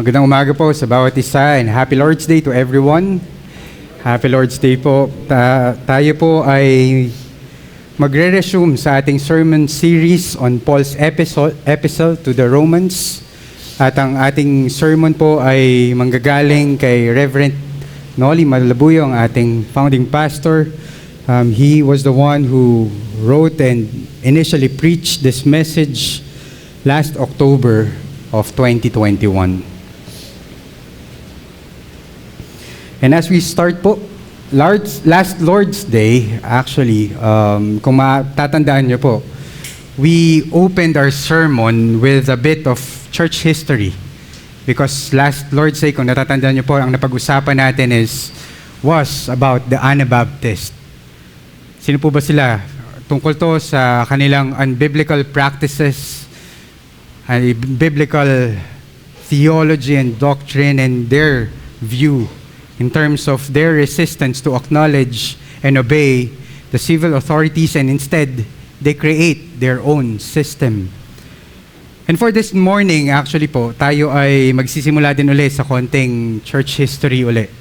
Magandang umaga po sa bawat isa and Happy Lord's Day to everyone. Happy Lord's Day po. Tayo po ay magre-resume sa ating sermon series on Paul's epistle to the Romans. At ang ating sermon po ay manggagaling kay Reverend Noli Malabuyo, ang ating founding pastor. He was the one who wrote and initially preached this message last October of 2021. And as we start po, last Lord's Day, actually, kung matatandaan niyo po, we opened our sermon with a bit of church history. Because last Lord's Day, kung natatandaan niyo po, ang napag-usapan natin was about the Anabaptists. Sino po ba sila? Tungkol to sa kanilang unbiblical practices, biblical theology and doctrine, and their view in terms of their resistance to acknowledge and obey the civil authorities, and instead, they create their own system. And for this morning, actually po, tayo ay magsisimula din ulit sa konting church history ulit.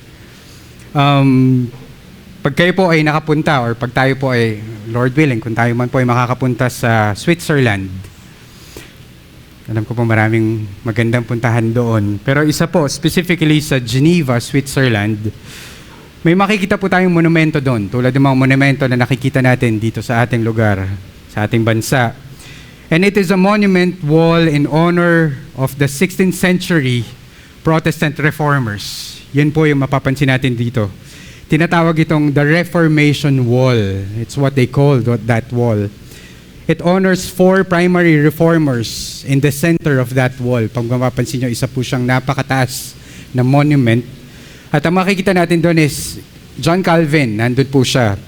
Pag kayo po ay nakapunta, or pag tayo po ay, Lord willing, kung tayo man po ay makakapunta sa Switzerland, alam ko po maraming magandang puntahan doon. Pero isa po, specifically sa Geneva, Switzerland, may makikita po tayong monumento doon. Tulad ng mga monumento na nakikita natin dito sa ating lugar, sa ating bansa. And it is a monument wall in honor of the 16th century Protestant reformers. Yan po yung mapapansin natin dito. Tinatawag itong the Reformation Wall. It's what they call that wall. It honors 4 primary reformers in the center of that wall. Pag mapapansin nyo, isa po siyang napakataas na monument. At ang makikita natin doon is John Calvin, nandun po siya.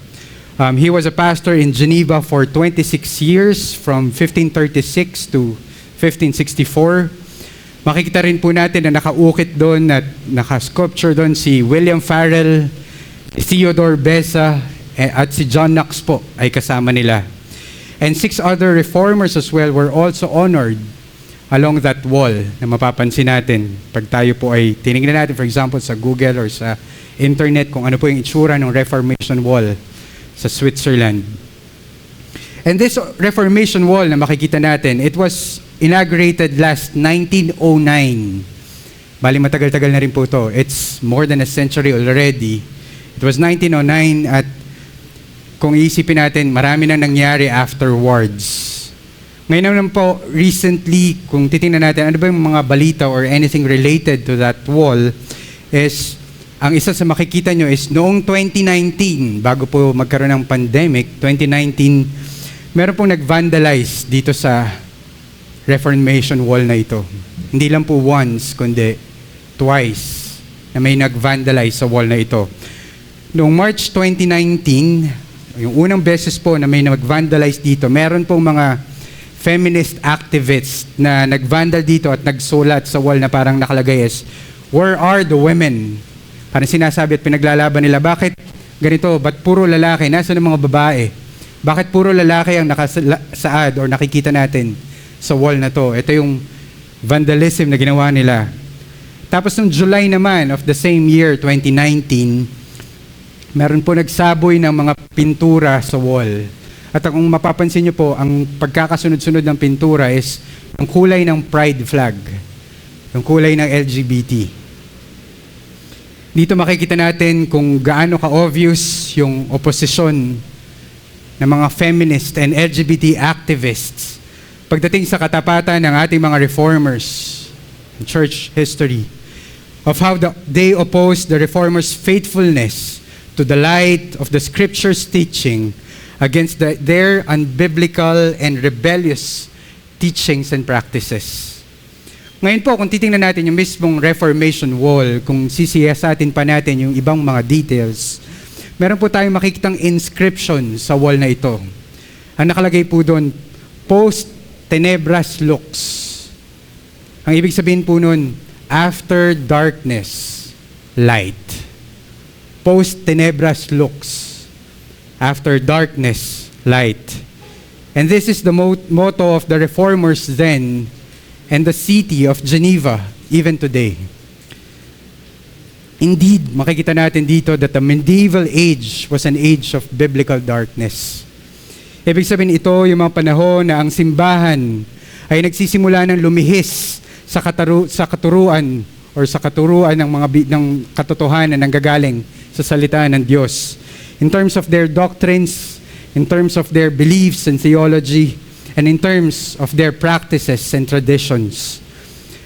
He was a pastor in Geneva for 26 years, from 1536 to 1564. Makikita rin po natin na nakaukit doon at naka-sculpture doon si William Farel, Theodore Beza, at si John Knox po ay kasama nila. And 6 other reformers as well were also honored along that wall na mapapansin natin. Pag tayo po ay tinignan natin, for example, sa Google or sa internet, kung ano po yung itsura ng Reformation Wall sa Switzerland. And this Reformation Wall na makikita natin, it was inaugurated last 1909. Bali, matagal-tagal na rin po to. It's more than a century already. It was 1909 at kung iisipin natin, marami nang nangyari afterwards. Ngayon naman po, recently, kung titingnan natin, ano ba yung mga balita or anything related to that wall, is, ang isa sa makikita nyo is, noong 2019, bago po magkaroon ng pandemic, 2019, meron pong nag-vandalize dito sa Reformation Wall na ito. Hindi lang po once, kundi twice, na may nag-vandalize sa wall na ito. Noong March 2019, yung unang beses po na may nag-vandalize dito, meron pong mga feminist activists na nag-vandal dito at nagsulat sa wall na parang nakalagay is, "Where are the women?" Parang sinasabi at pinaglalaban nila, bakit ganito? Ba't puro lalaki? Nasaan ang mga babae? Bakit puro lalaki ang nakasaad or nakikita natin sa wall na to? Ito yung vandalism na ginawa nila. Tapos noong July naman of the same year, 2019, meron po nagsaboy ng mga pintura sa wall. At kung mapapansin nyo po, ang pagkakasunod-sunod ng pintura is yung kulay ng pride flag, yung kulay ng LGBT. Dito makikita natin kung gaano ka-obvious yung oposisyon ng mga feminist and LGBT activists pagdating sa katapatan ng ating mga reformers in church history, of how they opposed the reformers' faithfulness to the light of the scripture's teaching against their unbiblical and rebellious teachings and practices. Ngayon po, kung titingnan natin yung mismong Reformation Wall, kung sisiyasatin pa natin yung ibang mga details, meron po tayong makikitang inscription sa wall na ito. Ang nakalagay po doon, "Post tenebras lux." Ang ibig sabihin po nun, after darkness, light. Post tenebras lux. After darkness, light. And this is the motto of the reformers then, and the city of Geneva even today. Indeed, makikita natin dito that the medieval age was an age of biblical darkness. Ibig sabihin ito yung mga panahon na ang simbahan ay nagsisimula ng lumihis sa katuruan or sa katuruan ng ng katotohanan ng gagaling sa salita ng Diyos. In terms of their doctrines, in terms of their beliefs and theology, and in terms of their practices and traditions.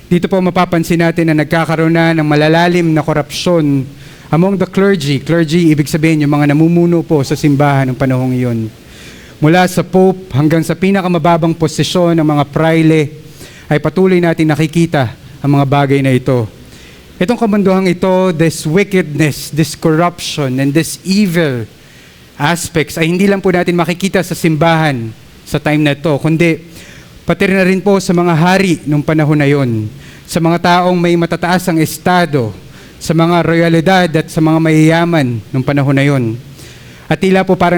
Dito po mapapansin natin na nagkakaroon na ng malalalim na korupsyon among the clergy. Clergy, ibig sabihin yung mga namumuno po sa simbahan ng panahong iyon. Mula sa Pope hanggang sa pinakamababang posisyon ng mga praile, ay patuloy natin nakikita ang mga bagay na ito. Itong kamunduhang ito, this wickedness, this corruption, and this evil aspects ay hindi lang po natin makikita sa simbahan sa time na ito, kundi pati na rin po sa mga hari nung panahon na yon, sa mga taong may matataas ang estado, sa mga royalidad at sa mga mayayaman nung panahon na yon. At tila po parang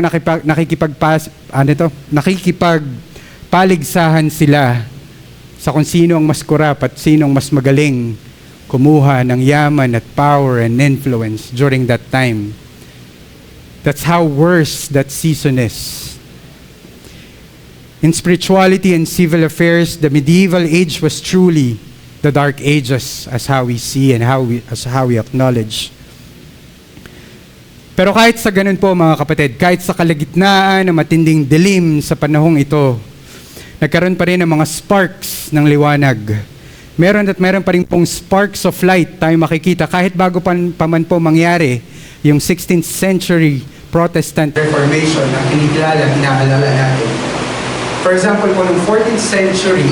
nakikipagpaligsahan sila sa kung sino ang mas kurap at sino ang mas magaling kumuha ng yaman at power and influence during that time. That's how worse that season is. In spirituality and civil affairs, the medieval age was truly the dark ages as how we see and as how we acknowledge. Pero kahit sa ganun po mga kapatid, kahit sa kalagitnaan ng matinding dilim sa panahong ito, nagkaroon pa rin ng mga sparks ng liwanag. Meron pa rin pong sparks of light tayo makikita kahit bago pa man po mangyari yung 16th century Protestant Reformation na inaalala natin. For example po, noong 14th century,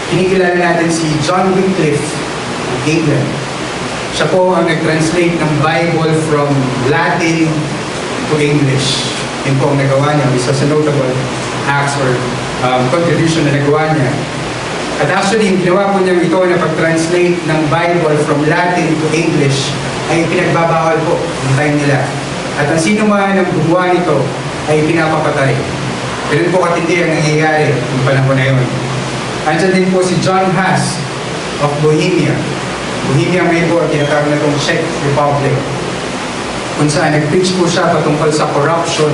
kinikilala natin si John Wycliffe ng England. Siya po ang nag-translate ng Bible from Latin to English. Yun po ang nagawa niya. Isa sa notable acts or contribution na nagawa niya. At actually, yung ginawa po niya ito na pag-translate ng Bible from Latin to English ay pinagbabawal po ng time nila. At ang sino man ang gumawa nito ay pinapapatay. Ganun po katindi ang nangyayari ng panahon na yun. Andiyan din po si John Huss of Bohemia. Bohemia may po tinatawag na itong Czech Republic, kung saan nag-preach po siya patungkol sa corruption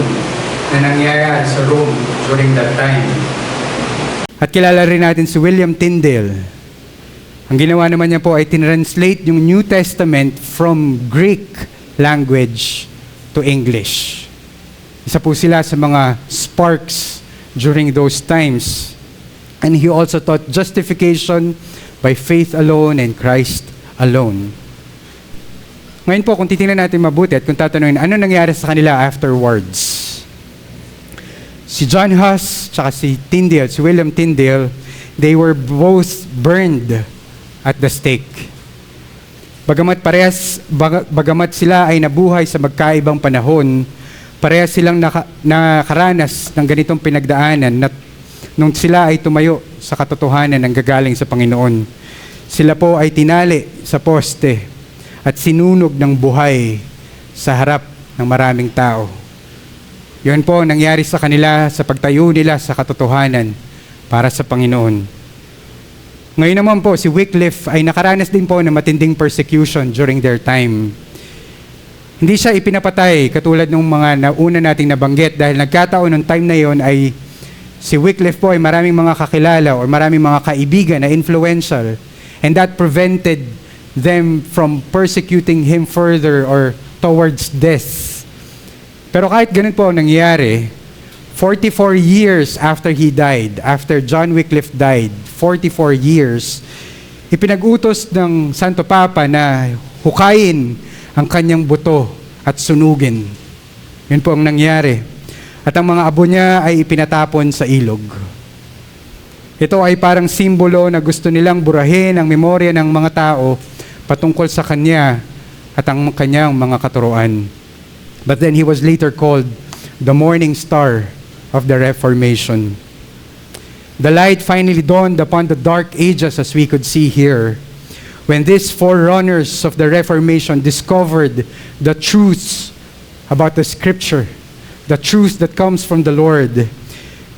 na nangyayari sa Rome during that time. At kilala rin natin si William Tyndale. Ang ginawa naman niya po ay tinranslate yung New Testament from Greek language to English. Isa po sila sa mga sparks during those times. And he also taught justification by faith alone and Christ alone. Ngayon po, kung titingnan natin mabuti at kung tatanungin, ano nangyari sa kanila afterwards? Si John Huss, tsaka si William Tyndale, they were both burned at the stake. Bagamat sila ay nabuhay sa magkaibang panahon, parehas silang nakaranas ng ganitong pinagdaanan nung sila ay tumayo sa katotohanan ng gagaling sa Panginoon. Sila po ay tinali sa poste at sinunog ng buhay sa harap ng maraming tao. Yun po nangyari sa kanila sa pagtayo nila sa katotohanan para sa Panginoon. Ngayon naman po, si Wycliffe ay nakaranas din po ng matinding persecution during their time. Hindi siya ipinapatay katulad ng mga nauna nating nabanggit dahil nagkataon ng time na yon ay si Wycliffe po ay maraming mga kakilala o maraming mga kaibigan na influential, and that prevented them from persecuting him further or towards death. Pero kahit ganun po ang nangyari, 44 years after he died, after John Wycliffe died, 44 years, ipinag-utos ng Santo Papa na hukayin ang kanyang buto at sunugin. Yun po ang nangyari. At ang mga abo niya ay ipinatapon sa ilog. Ito ay parang simbolo na gusto nilang burahin ang memorya ng mga tao patungkol sa kanya at ang kanyang mga katuruan. But then he was later called the morning star of the Reformation. The light finally dawned upon the dark ages, as we could see here, when these forerunners of the Reformation discovered the truths about the Scripture, the truth that comes from the Lord.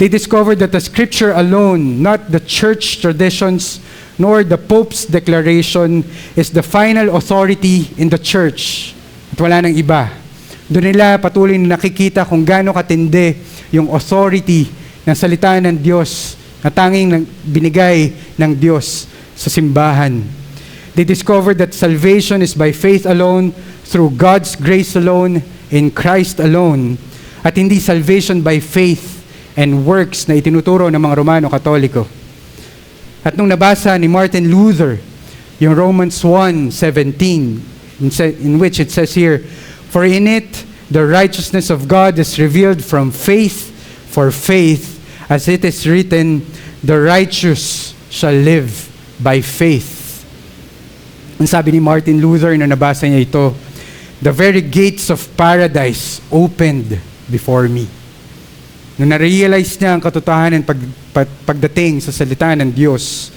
They discovered that the Scripture alone, not the church traditions, nor the Pope's declaration, is the final authority in the church. At wala nang iba. Doon nila patuloy na nakikita kung gaano katindi yung authority ng salita ng Diyos na tanging binigay ng Diyos sa simbahan. They discovered that salvation is by faith alone, through God's grace alone, in Christ alone, at hindi salvation by faith and works na itinuturo ng mga Romano Katoliko. At nung nabasa ni Martin Luther, yung Romans 1:17, in which it says here, "For in it the righteousness of God is revealed from faith for faith, as it is written, the righteous shall live by faith." Ang sabi ni Martin Luther na nabasa niya ito, "The very gates of paradise opened before me." Nung na-realize niya ang katotohanan pagdating sa salita ng Diyos,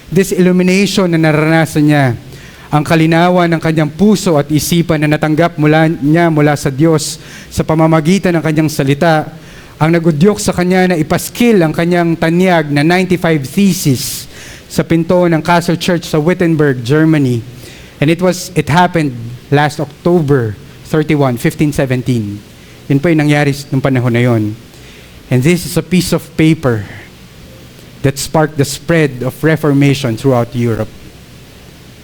this illumination na naranasan niya, ang kalinawan ng kanyang puso at isipan na natanggap mula sa Diyos sa pamamagitan ng kanyang salita, ang nagudyok sa kanya na ipaskil ang kanyang tanyag na 95 thesis sa pinto ng Castle Church sa Wittenberg, Germany. And it happened last October 31, 1517. Yun po yung nangyari nung panahon na yun. And this is a piece of paper that sparked the spread of Reformation throughout Europe.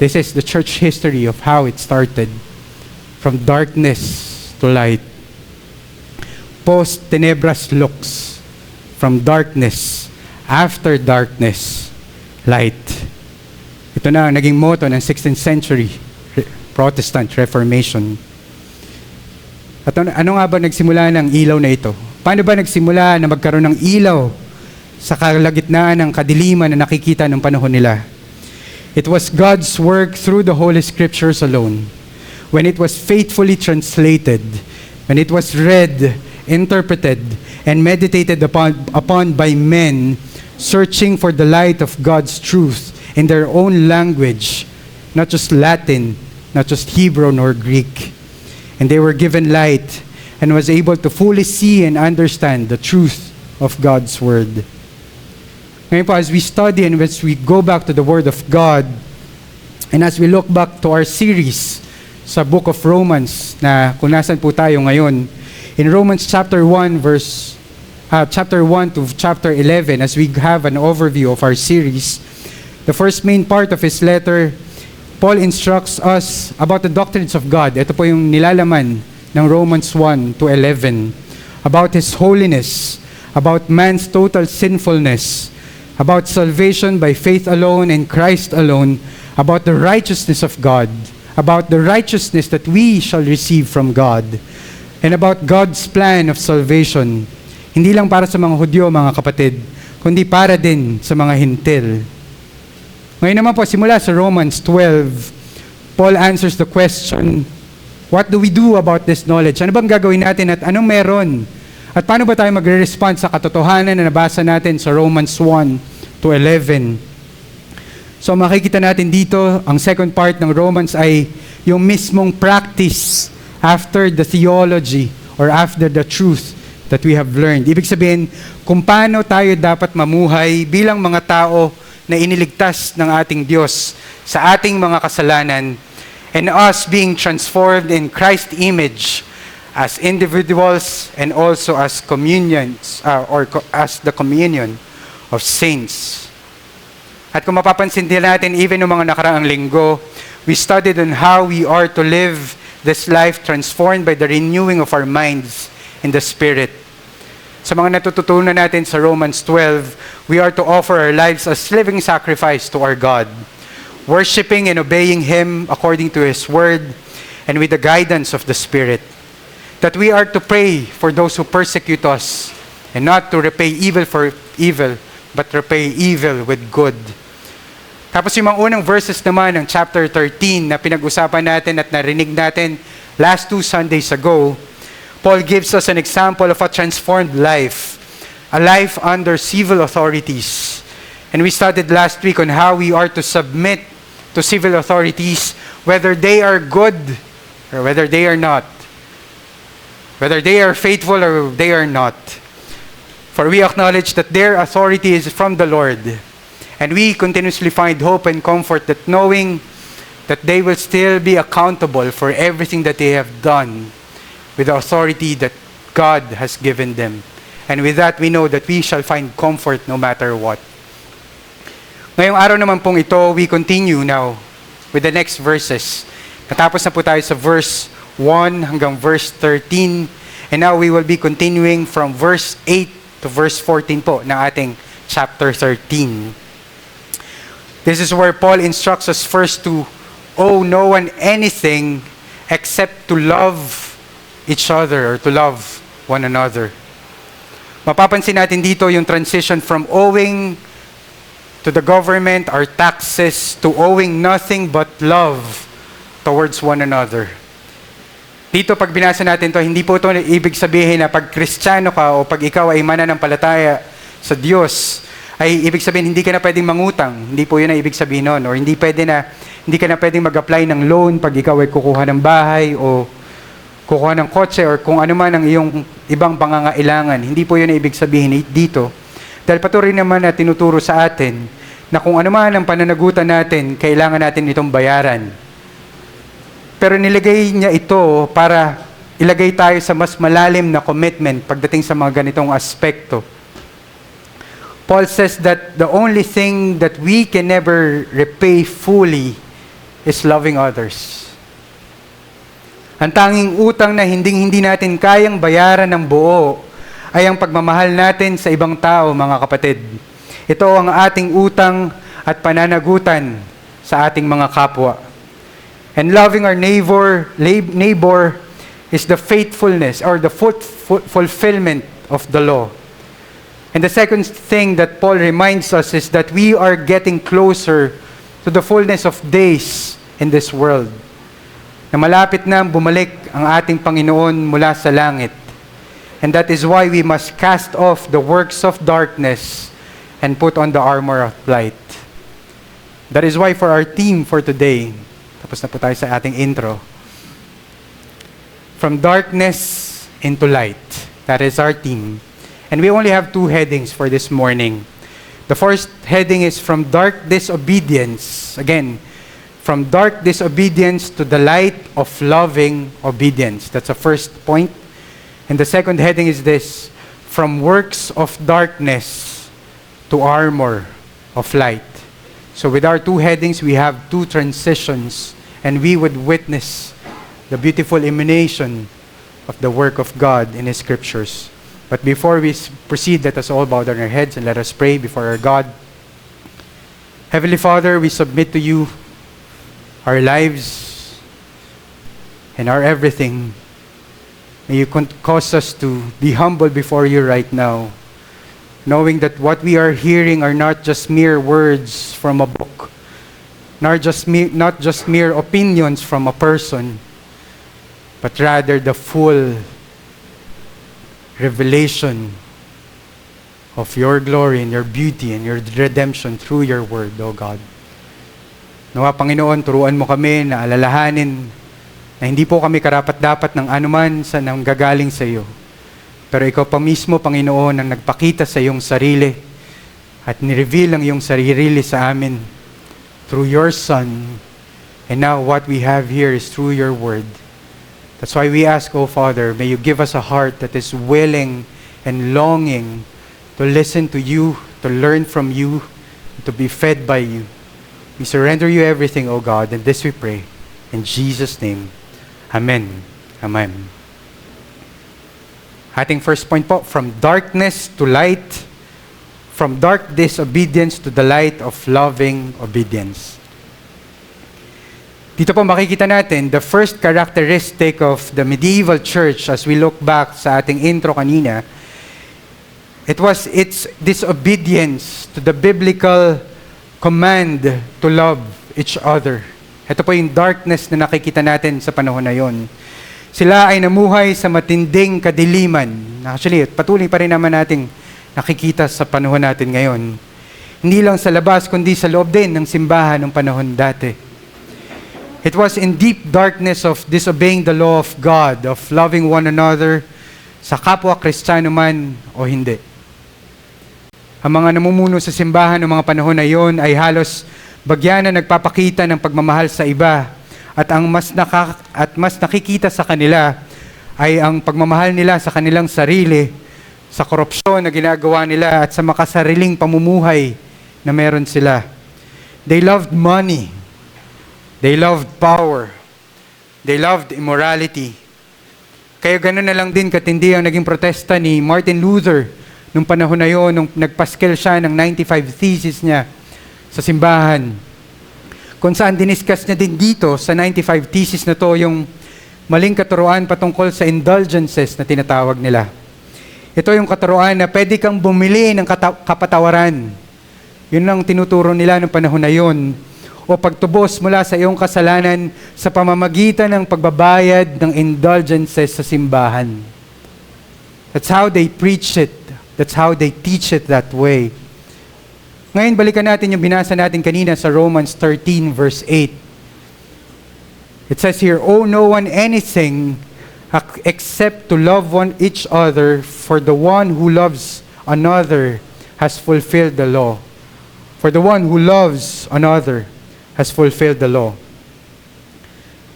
This is the church history of how it started, from darkness to light. Post tenebras lux, from darkness, after darkness, light. Ito na ang naging motto ng 16th century Protestant Reformation. At ano nga ba nagsimula ng ilaw na ito? Paano ba nagsimula na magkaroon ng ilaw sa kalagitnaan ng kadiliman na nakikita ng panahon nila? It was God's work through the Holy Scriptures alone. When it was faithfully translated, when it was read, interpreted, and meditated upon by men searching for the light of God's truth in their own language, not just Latin, not just Hebrew nor Greek. And they were given light and was able to fully see and understand the truth of God's Word. Ngayon po, as we study and as we go back to the Word of God, and as we look back to our series sa Book of Romans, na kung nasan po tayo ngayon, in Romans chapter 1 to chapter 11, as we have an overview of our series, the first main part of his letter, Paul instructs us about the doctrines of God. Ito po yung nilalaman ng Romans 1 to 11, about His holiness, about man's total sinfulness, about salvation by faith alone in Christ alone, about the righteousness of God, about the righteousness that we shall receive from God, and about God's plan of salvation, hindi lang para sa mga Hudyo, mga kapatid, kundi para din sa mga Hintil. Ngayon naman po, simula sa Romans 12, Paul answers the question, what do we do about this knowledge? Ano bang gagawin natin at anong meron? At paano ba tayo magre-respond sa katotohanan na nabasa natin sa Romans 1 to 11? So makikita natin dito, ang second part ng Romans ay yung mismong practice after the theology or after the truth that we have learned. Ibig sabihin, kung paano tayo dapat mamuhay bilang mga tao na iniligtas ng ating Diyos sa ating mga kasalanan, and us being transformed in Christ's image as individuals and also as communions, as the communion of saints. At kung mapapansin din natin, even noong mga nakaraang linggo, we studied on how we are to live this life transformed by the renewing of our minds in the Spirit. Sa mga natututunan natin sa Romans 12, we are to offer our lives as living sacrifice to our God, worshiping and obeying Him according to His Word and with the guidance of the Spirit. That we are to pray for those who persecute us and not to repay evil for evil, but repay evil with good. Tapos yung mga unang verses naman ng chapter 13 na pinag-usapan natin at narinig natin last 2 Sundays ago, Paul gives us an example of a transformed life, a life under civil authorities. And we studied last week on how we are to submit to civil authorities, whether they are good or whether they are not, whether they are faithful or they are not. For we acknowledge that their authority is from the Lord. And we continuously find hope and comfort that knowing that they will still be accountable for everything that they have done with the authority that God has given them. And with that, we know that we shall find comfort no matter what. Ngayong araw naman pong ito, we continue now with the next verses. Natapos na po tayo sa verse 1 hanggang verse 13. And now we will be continuing from verse 8 to verse 14 po ng ating chapter 13. This is where Paul instructs us first to owe no one anything except to love each other or to love one another. Mapapansin natin dito yung transition from owing to the government our taxes to owing nothing but love towards one another. Dito pag binasa natin to, hindi po ito ibig sabihin na pag Kristiyano ka o pag ikaw ay mananampalataya sa Diyos, ay ibig sabihin hindi ka na pwedeng mangutang. Hindi po yun ang ibig sabihin nun. Or hindi ka na pwedeng mag-apply ng loan pag ikaw ay kukuha ng bahay o kukuha ng kotse or kung ano man ang iyong ibang pangangailangan. Hindi po yun ang ibig sabihin dito. Dahil patuloy naman na tinuturo sa atin na kung ano man ang pananagutan natin, kailangan natin itong bayaran. Pero nilagay niya ito para ilagay tayo sa mas malalim na commitment pagdating sa mga ganitong aspekto. Paul says that the only thing that we can never repay fully is loving others. Ang tanging utang na hindi natin kayang bayaran ng buo ay ang pagmamahal natin sa ibang tao, mga kapatid. Ito ang ating utang at pananagutan sa ating mga kapwa. And loving our neighbor is the faithfulness or the fulfillment of the law. And the second thing that Paul reminds us is that we are getting closer to the fullness of days in this world. Na malapit na bumalik ang ating Panginoon mula sa langit. And that is why we must cast off the works of darkness and put on the armor of light. That is why for our theme for today, tapos na po tayo sa ating intro, from darkness into light. That is our theme. And we only have two headings for this morning. The first heading is from dark disobedience. Again, from dark disobedience to the light of loving obedience. That's the first point. And the second heading is this, from works of darkness to armor of light. So with our two headings, we have two transitions, and we would witness the beautiful emanation of the work of God in His Scriptures. But before we proceed, let us all bow down our heads and let us pray before our God. Heavenly Father, we submit to you our lives and our everything. May you cause us to be humble before you right now, knowing that what we are hearing are not just mere words from a book, not just mere opinions from a person, but rather the full revelation of your glory and your beauty and your redemption through your word, O God. Nawa, Panginoon, turuan mo kami na alalahanin na hindi po kami karapat-dapat ng anuman sa nanggagaling sa iyo. Pero ikaw pa mismo, Panginoon, ang nagpakita sa iyong sarili at nireveal ang iyong sarili sa amin through your Son. And now what we have here is through your word. That's why we ask, O Father, may you give us a heart that is willing and longing to listen to you, to learn from you, to be fed by you. We surrender you everything, O God, and this we pray. In Jesus' name, Amen. Amen. Ating first point po, from darkness to light, from dark disobedience to the light of loving obedience. Dito po makikita natin the first characteristic of the medieval church as we look back sa ating intro kanina. It was its disobedience to the biblical command to love each other. Ito po yung darkness na nakikita natin sa panahon na yon. Sila ay namuhay sa matinding kadiliman. Actually, patuloy pa rin naman nating nakikita sa panahon natin ngayon. Hindi lang sa labas, kundi sa loob din ng simbahan ng panahon dati. It was in deep darkness of disobeying the law of God, of loving one another, sa kapwa Kristiyano man o hindi. Ang mga namumuno sa simbahan ng mga panahon na iyon ay halos bagyan na nagpapakita ng pagmamahal sa iba, at ang mas nakikita sa kanila ay ang pagmamahal nila sa kanilang sarili, sa korupsyon na ginagawa nila at sa makasariling pamumuhay na meron sila. They loved money. They loved power. They loved immorality. Kaya gano'n na lang din katindi ang naging protesta ni Martin Luther nung panahon na yon, nung nagpaskel siya ng 95 Theses niya sa simbahan. Kung saan diniscuss niya din dito sa 95 Theses na to yung maling katuruan patungkol sa indulgences na tinatawag nila. Ito yung katuruan na pwede kang bumili ng kapatawaran. Yun lang tinuturo nila ng panahon na yun. O pagtubos mula sa iyong kasalanan sa pamamagitan ng pagbabayad ng indulgences sa simbahan. That's how they preach it. That's how they teach it that way. Ngayon, balikan natin yung binasa natin kanina sa Romans 13 verse 8. It says here, "Owe no one anything except to love each other, for the one who loves another has fulfilled the law." For the one who loves another has fulfilled the law.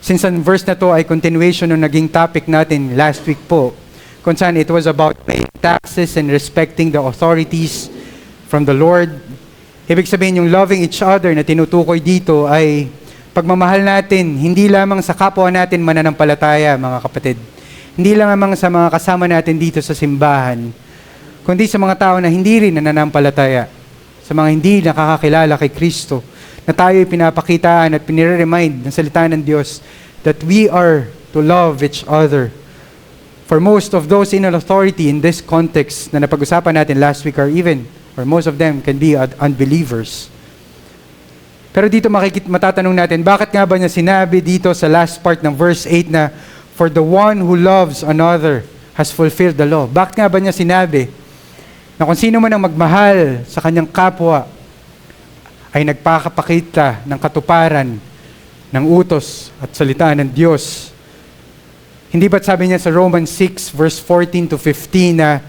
Since ang verse na to ay continuation ng naging topic natin last week po, kung saan it was about paying taxes and respecting the authorities from the Lord, ibig sabihin yung loving each other na tinutukoy dito ay pagmamahal natin, hindi lamang sa kapwa natin mananampalataya, mga kapatid. Hindi lamang sa mga kasama natin dito sa simbahan, kundi sa mga tao na hindi rin nananampalataya, sa mga hindi nakakakilala kay Kristo, na tayo'y pinapakitaan at pinire-remind ng salita ng Diyos that we are to love each other. For most of those in authority in this context na napag-usapan natin last week or most of them can be unbelievers. Pero dito matatanong natin, bakit nga ba niya sinabi dito sa last part ng verse 8 na, "For the one who loves another has fulfilled the law"? Bakit nga ba niya sinabi na kung sino man ang magmahal sa kanyang kapwa ay nagpakapakita ng katuparan ng utos at salita ng Diyos? Hindi ba't sabi niya sa Romans 6 verse 14 to 15 na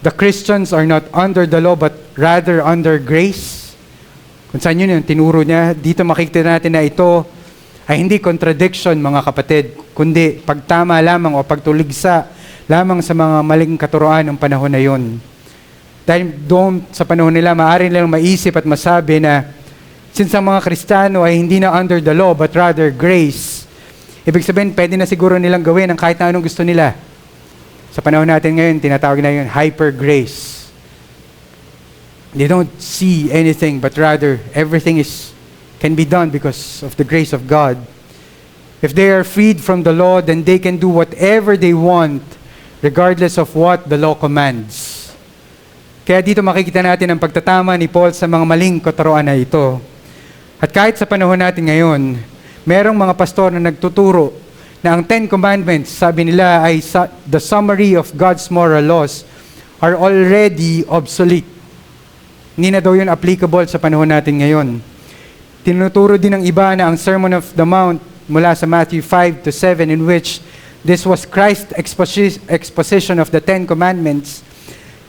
the Christians are not under the law but rather under grace? Kung saan yun yung tinuro niya, dito makikita natin na ito ay hindi contradiction, mga kapatid, kundi pagtama lamang o pagtuligsa lamang sa mga maling katuroan ng panahon na yun. Dahil doon sa panahon nila, maaari nilang maisip at masabi na since ang mga Kristiyano ay hindi na under the law but rather grace, ibig sabihin, pwede na siguro nilang gawin ang kahit na anong gusto nila. Sa panahon natin ngayon, tinatawag na yun hyper grace. They don't see anything, but rather everything can be done because of the grace of God. If they are freed from the law, then they can do whatever they want, regardless of what the law commands. Kaya dito makikita natin ang pagtatama ni Paul sa mga maling katuroan na ito. At kahit sa panahon natin ngayon, merong mga pastor na nagtuturo na ang 10 Commandments, sabi nila, ay the summary of God's moral laws, are already obsolete. Hindi na daw yun applicable sa panahon natin ngayon. Tinuturo din ng iba na ang Sermon of the Mount mula sa Matthew 5 to 7, in which this was Christ's exposition of the 10 Commandments.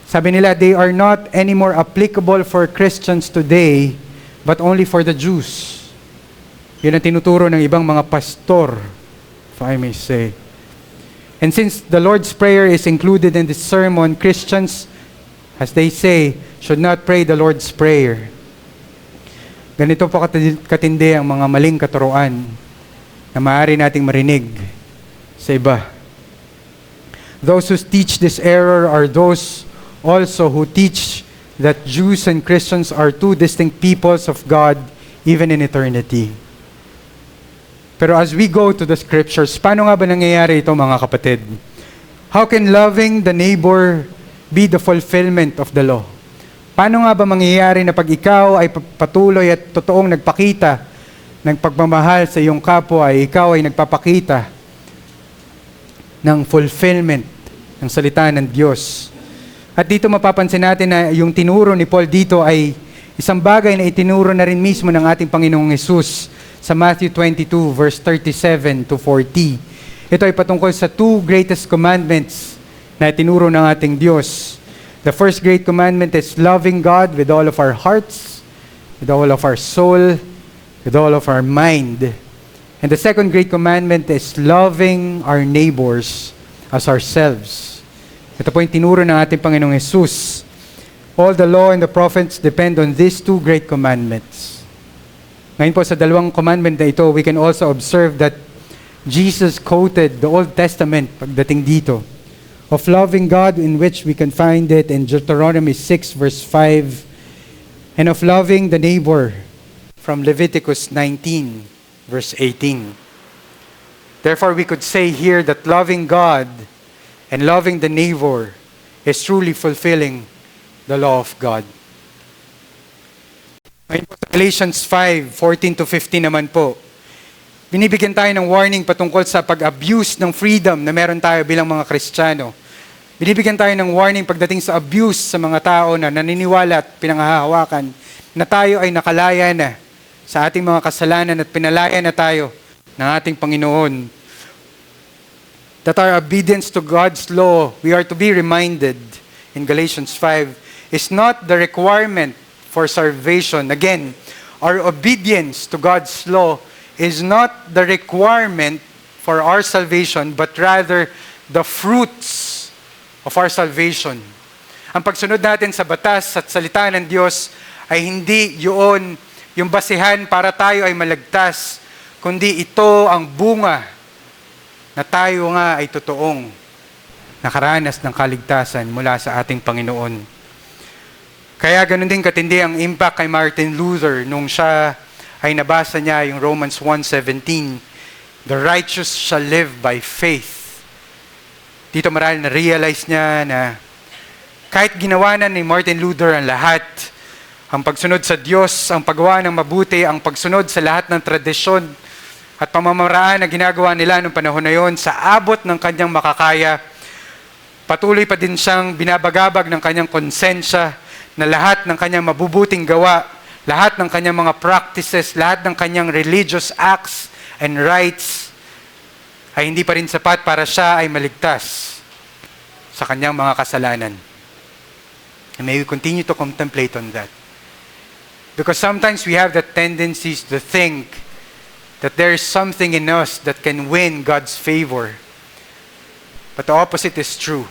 Sabi nila, they are not anymore applicable for Christians today, but only for the Jews. Yun ang tinuturo ng ibang mga pastor, if I may say. And since the Lord's Prayer is included in this sermon, Christians, as they say, should not pray the Lord's Prayer. Ganito po katindi ang mga maling katuruan na maaari nating marinig sa iba. Those who teach this error are those also who teach that Jews and Christians are two distinct peoples of God even in eternity. Pero as we go to the scriptures, paano nga ba nangyayari ito, mga kapatid? How can loving the neighbor be the fulfillment of the law? Paano nga ba mangyayari na pag ikaw ay patuloy at totoong nagpakita ng pagmamahal sa iyong kapwa, ay ikaw ay nagpapakita ng fulfillment ng salita ng Diyos? At dito mapapansin natin na yung tinuro ni Paul dito ay isang bagay na itinuro na rin mismo ng ating Panginoong Hesus sa Matthew 22 verse 37 to 40. Ito ay patungkol sa two greatest commandments na itinuro ng ating Diyos. The first great commandment is loving God with all of our hearts, with all of our soul, with all of our mind. And the second great commandment is loving our neighbors as ourselves. Ito po yung tinuro ng ating Panginoong Jesus. All the law and the prophets depend on these two great commandments. Ngayon po sa dalawang commandment na ito, we can also observe that Jesus quoted the Old Testament pagdating dito of loving God, in which we can find it in Deuteronomy 6 verse 5, and of loving the neighbor from Leviticus 19 verse 18. Therefore, we could say here that loving God and loving the neighbor is truly fulfilling the law of God. Ngayon po sa Galatians 5:14 to 15 naman po, binibigyan tayo ng warning patungkol sa pag-abuse ng freedom na meron tayo bilang mga Kristiyano. Binibigyan tayo ng warning pagdating sa abuse sa mga tao na naniniwala at pinanghahawakan na tayo ay nakalaya na sa ating mga kasalanan at pinalaya na tayo ng ating Panginoon. That our obedience to God's law, we are to be reminded in Galatians 5, is not the requirement for salvation. Again, our obedience to God's law is not the requirement for our salvation, but rather the fruits of our salvation. Ang pagsunod natin sa batas at salita ng Diyos ay hindi yun yung basihan para tayo ay malagtas, kundi ito ang bunga na tayo nga ay totoong nakaranas ng kaligtasan mula sa ating Panginoon. Kaya ganun din katindi ang impact kay Martin Luther nung siya ay nabasa niya yung Romans 1:17, the righteous shall live by faith. Dito marahil na-realize niya na kahit ginawa na ni Martin Luther ang lahat, ang pagsunod sa Diyos, ang paggawa ng mabuti, ang pagsunod sa lahat ng tradisyon at pamamaraan na ginagawa nila noong panahon na yon, sa abot ng kanyang makakaya, patuloy pa din siyang binabagabag ng kanyang konsensya na lahat ng kanyang mabubuting gawa, lahat ng kanyang mga practices, lahat ng kanyang religious acts and rites ay hindi pa rin sapat para siya ay maligtas sa kanyang mga kasalanan. And may we continue to contemplate on that. Because sometimes we have the tendencies to think that there is something in us that can win God's favor. But the opposite is true.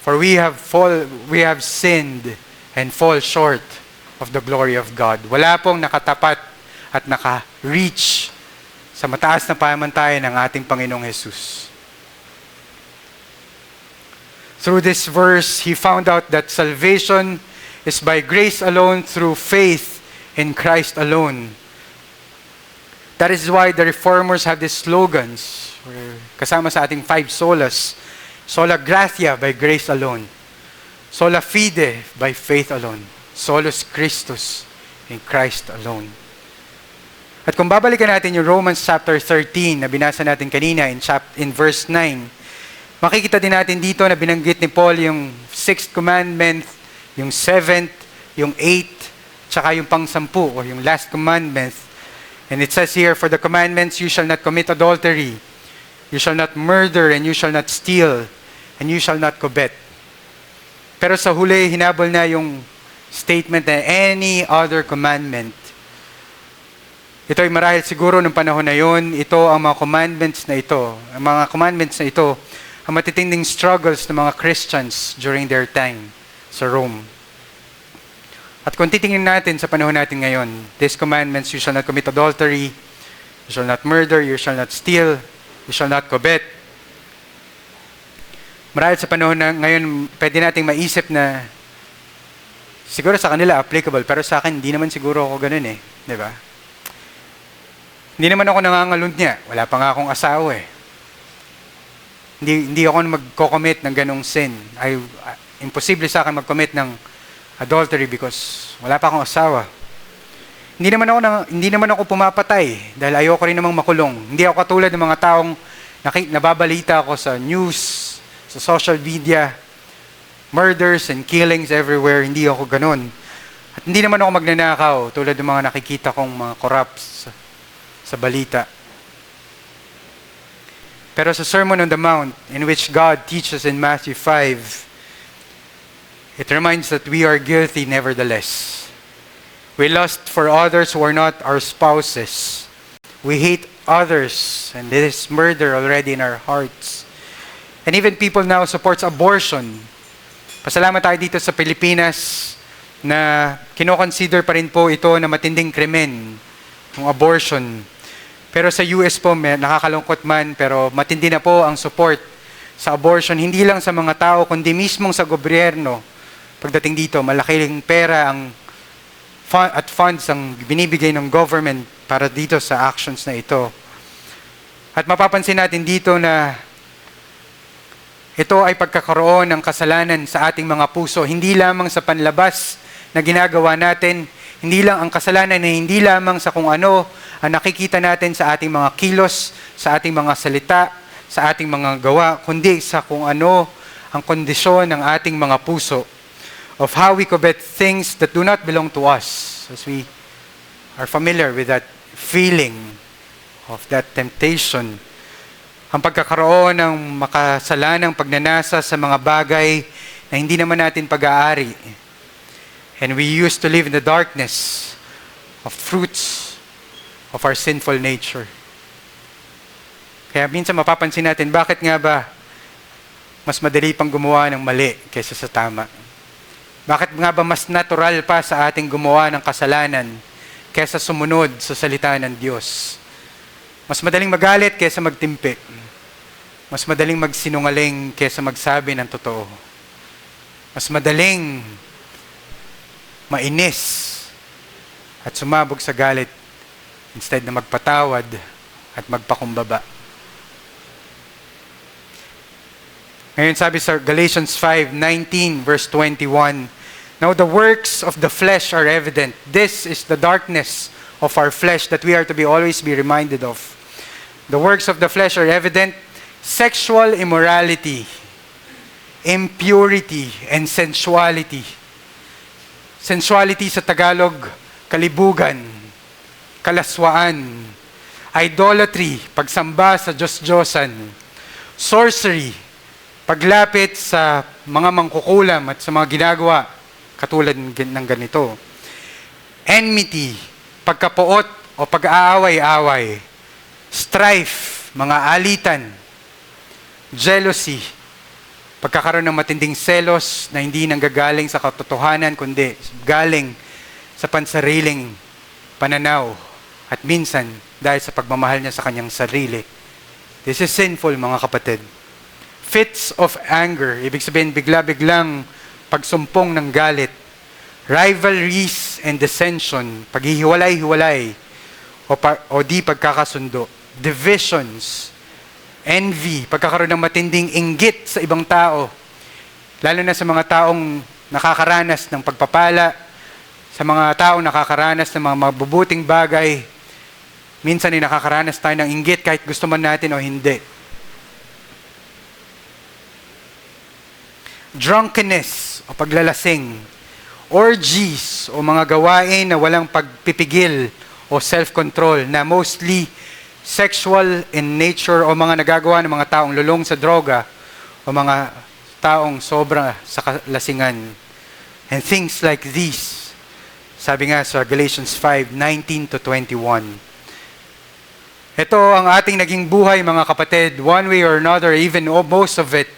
For we have sinned and fall short of the glory of God. Wala pong nakatapat at naka-reach sa mataas na pamantayan ng ating Panginoong Jesus. Through this verse, he found out that salvation is by grace alone, through faith in Christ alone. That is why the Reformers have these slogans, kasama sa ating 5 solas. Sola gratia, by grace alone. Sola fide, by faith alone. Solus Christus, in Christ alone. At kung babalikan natin yung Romans chapter 13 na binasa natin kanina in verse 9, makikita din natin dito na binanggit ni Paul yung 6th commandment, yung 7th, yung 8th, tsaka yung pang-10 o yung last commandment. And it says here, for the commandments, you shall not commit adultery, you shall not murder, and you shall not steal, and you shall not covet. Pero sa huli, hinabol na yung statement na any other commandment. Ito ay marahil siguro ng panahon na yon, ito ang mga commandments na ito. Ang mga commandments na ito, ang matitinding struggles ng mga Christians during their time sa Rome. At kung titingin natin sa panahon natin ngayon, these commandments, you shall not commit adultery, you shall not murder, you shall not steal, you shall not covet. Marahil sa panahon na ngayon, pwede nating maisip na siguro sa kanila applicable, pero sa akin, hindi naman siguro ako ganun eh. Di ba? Hindi naman ako nangangalund niya. Wala pa nga akong asawa eh. Hindi ako magko-commit ng ganong sin. Imposible sa akin mag-commit ng adultery because wala pa akong asawa. Hindi naman ako pumapatay dahil ayoko rin namang makulong. Hindi ako katulad ng mga taong nababalita ako sa news, sa social media, murders and killings everywhere. Hindi ako ganun. At hindi naman ako magnanakaw tulad ng mga nakikita kong mga corrupts sa balita. Pero sa Sermon on the Mount, in which God teaches in Matthew 5, It reminds that we are guilty nevertheless. We lust for others who are not our spouses. We hate others, and there is murder already in our hearts. And even people now supports abortion. Pasalamat tayo dito sa Pilipinas na kinoconsider pa rin po ito na matinding krimen, yung abortion. Pero sa US po, nakakalungkot man, pero matindi na po ang support sa abortion, hindi lang sa mga tao, kundi mismong sa gobyerno. Pagdating dito, malaking pera at funds ang binibigay ng government para dito sa actions na ito. At mapapansin natin dito na ito ay pagkakaroon ng kasalanan sa ating mga puso, hindi lamang sa panlabas na ginagawa natin, hindi lang ang kasalanan na hindi lamang sa kung ano ang nakikita natin sa ating mga kilos, sa ating mga salita, sa ating mga gawa, kundi sa kung ano ang kondisyon ng ating mga puso, of how we covet things that do not belong to us, as we are familiar with that feeling of that temptation. Ang pagkakaroon ng makasalanang pagnanasa sa mga bagay na hindi naman natin pag-aari. And we used to live in the darkness of fruits of our sinful nature. Kaya minsan mapapansin natin, bakit nga ba mas madali pang gumawa ng mali kaysa sa tama? Bakit nga ba mas natural pa sa ating gumawa ng kasalanan kaysa sumunod sa salita ng Diyos? Mas madaling magalit kaysa magtimpi. Mas madaling magsinungaling kaysa magsabi ng totoo. Mas madaling mainis at sumabog sa galit instead na magpatawad at magpakumbaba. Ngayon sabi sa Galatians 5:19 verse 21, now the works of the flesh are evident. This is the darkness of our flesh that we are to always be reminded of. The works of the flesh are evident: sexual immorality, impurity, and sensuality. Sensuality sa Tagalog, kalibugan, kalaswaan, idolatry, pagsamba sa Diyos-Diyosan, sorcery, paglapit sa mga mangkukulam at sa mga ginagawa katulad ng ganito. Enmity, pagkapuot o pag-aaway-away. Strife, mga alitan. Jealousy, pagkakaroon ng matinding selos na hindi nanggagaling sa katotohanan kundi galing sa pansariling pananaw at minsan dahil sa pagmamahal niya sa kanyang sarili. This is sinful, mga kapatid. Fits of anger, ibig sabihin bigla-biglang pagsumpong ng galit. Rivalries and dissension, paghihiwalay-hiwalay o di pagkakasundo. Divisions, envy, pagkakaroon ng matinding inggit sa ibang tao. Lalo na sa mga taong nakakaranas ng pagpapala, sa mga taong nakakaranas ng mga mabubuting bagay. Minsan ay nakakaranas tayo ng inggit kahit gusto man natin o hindi. Drunkenness o paglalasing, orgies o mga gawain na walang pagpipigil o self-control na mostly sexual in nature o mga nagagawa ng mga taong lulong sa droga o mga taong sobra sa kalasingan. And things like these, sabi nga sa Galatians 5:19-21. Ito ang ating naging buhay, mga kapatid, one way or another, even most of it,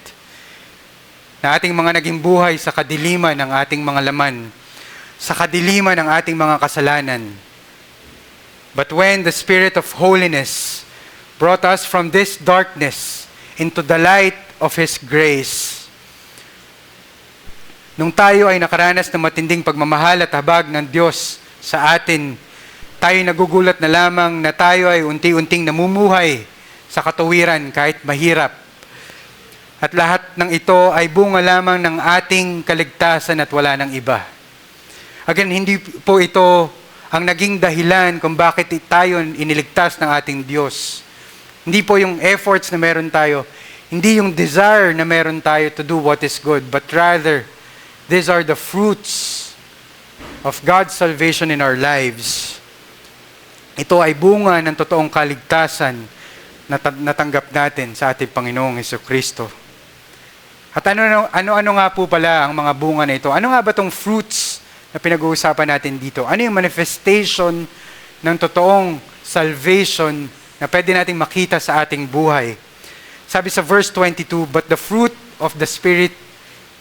na ating mga naging buhay sa kadiliman ng ating mga laman, sa kadiliman ng ating mga kasalanan. But when the Spirit of holiness brought us from this darkness into the light of His grace, nung tayo ay nakaranas ng matinding pagmamahal at habag ng Diyos sa atin, tayo nagugulat na lamang na tayo ay unti-unting namumuhay sa katuwiran kahit mahirap. At lahat ng ito ay bunga lamang ng ating kaligtasan at wala ng iba. Again, hindi po ito ang naging dahilan kung bakit tayo iniligtas ng ating Diyos. Hindi po yung efforts na meron tayo, hindi yung desire na meron tayo to do what is good, but rather, these are the fruits of God's salvation in our lives. Ito ay bunga ng totoong kaligtasan na natanggap natin sa ating Panginoong Hesukristo. At ano nga po pala ang mga bunga na ito? Ano nga ba itong fruits na pinag-uusapan natin dito? Ano yung manifestation ng totoong salvation na pwede nating makita sa ating buhay? Sabi sa verse 22, "But the fruit of the Spirit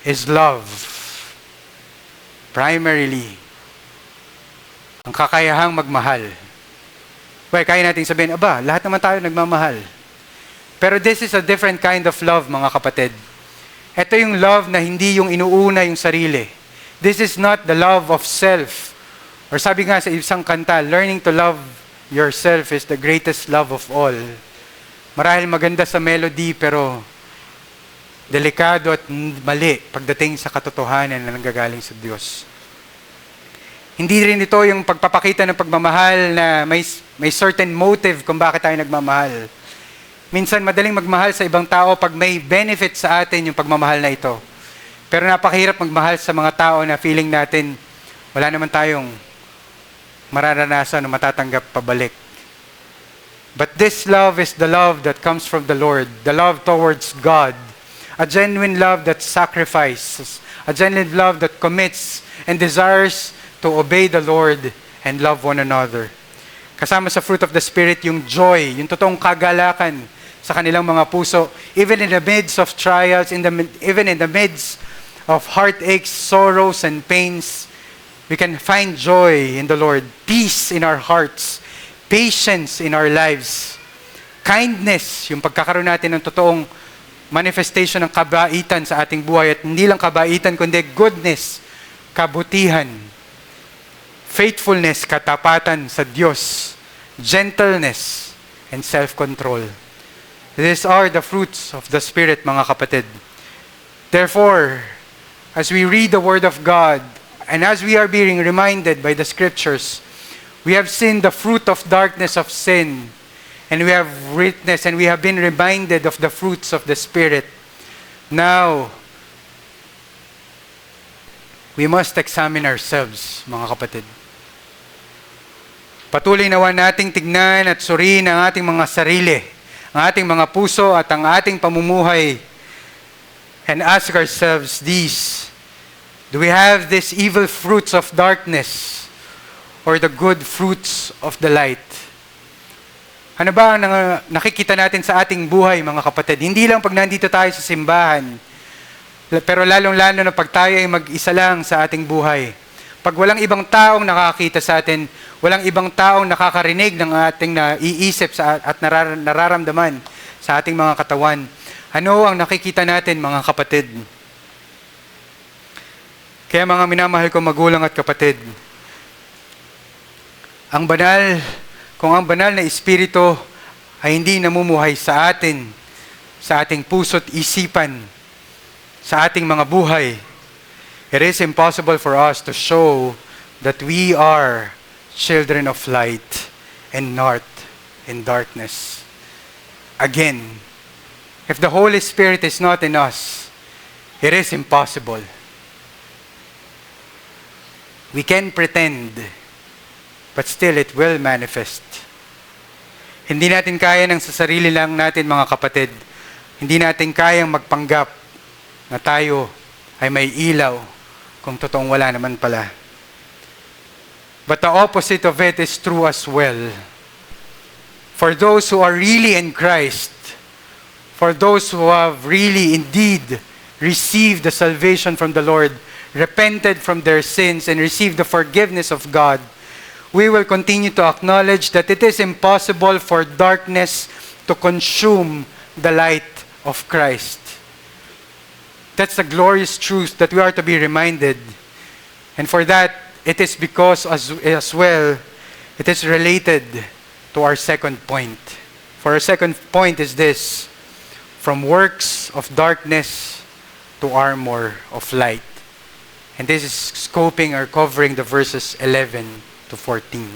is love." Primarily, ang kakayahang magmahal. Well, kaya nating sabihin, lahat naman tayo nagmamahal. Pero this is a different kind of love, mga kapatid. Ito yung love na hindi yung inuuna yung sarili. This is not the love of self. Or sabi nga sa isang kanta, learning to love yourself is the greatest love of all. Marahil maganda sa melody, pero delikado at mali pagdating sa katotohanan na nanggagaling sa Diyos. Hindi rin ito yung pagpapakita ng pagmamahal na may certain motive kung bakit tayo nagmamahal. Minsan madaling magmahal sa ibang tao pag may benefit sa atin yung pagmamahal na ito. Pero napakahirap magmahal sa mga tao na feeling natin wala naman tayong mararanasan o matatanggap pabalik. But this love is the love that comes from the Lord, the love towards God, a genuine love that sacrifices, a genuine love that commits and desires to obey the Lord and love one another. Kasama sa fruit of the Spirit yung joy, yung totoong kagalakan sa kanilang mga puso, even in the midst of trials, even in the midst of heartaches, sorrows, and pains, we can find joy in the Lord, peace in our hearts, patience in our lives, kindness, yung pagkakaroon natin ng totoong manifestation ng kabaitan sa ating buhay, at hindi lang kabaitan, kundi goodness, kabutihan, faithfulness, katapatan sa Diyos, gentleness, and self-control. These are the fruits of the Spirit, mga kapatid. Therefore, as we read the Word of God, and as we are being reminded by the Scriptures, we have seen the fruit of darkness of sin, and we have witnessed and we have been reminded of the fruits of the Spirit. Now, we must examine ourselves, mga kapatid. Patuloy nawa nating tignan at suriin ang ating mga sarili, ang ating mga puso at ang ating pamumuhay, and ask ourselves these: do we have these evil fruits of darkness or the good fruits of the light? Ano ba ang nakikita natin sa ating buhay, mga kapatid? Hindi lang pag nandito tayo sa simbahan, pero lalong-lalo na pag tayo ay mag-isa lang sa ating buhay. Pag walang ibang taong nakakita sa atin, walang ibang taong nakakarinig ng ating naiisip at nararamdaman sa ating mga katawan, ano ang nakikita natin, mga kapatid? Kaya mga minamahal ko magulang at kapatid, kung ang banal na Espiritu ay hindi namumuhay sa atin, sa ating puso't isipan, sa ating mga buhay, it is impossible for us to show that we are children of light and not in darkness. Again, if the Holy Spirit is not in us, it is impossible. We can pretend, but still it will manifest. Hindi natin kaya ng sa sarili lang natin, mga kapatid. Hindi natin kayang magpanggap na tayo ay may ilaw kung totoong wala naman pala. But the opposite of it is true as well. For those who are really in Christ, for those who have really indeed received the salvation from the Lord, repented from their sins, and received the forgiveness of God, we will continue to acknowledge that it is impossible for darkness to consume the light of Christ. That's the glorious truth that we are to be reminded. And for that, it is because as well, it is related to our second point. For our second point is this: from works of darkness to armor of light. And this is scoping or covering the verses 11 to 14.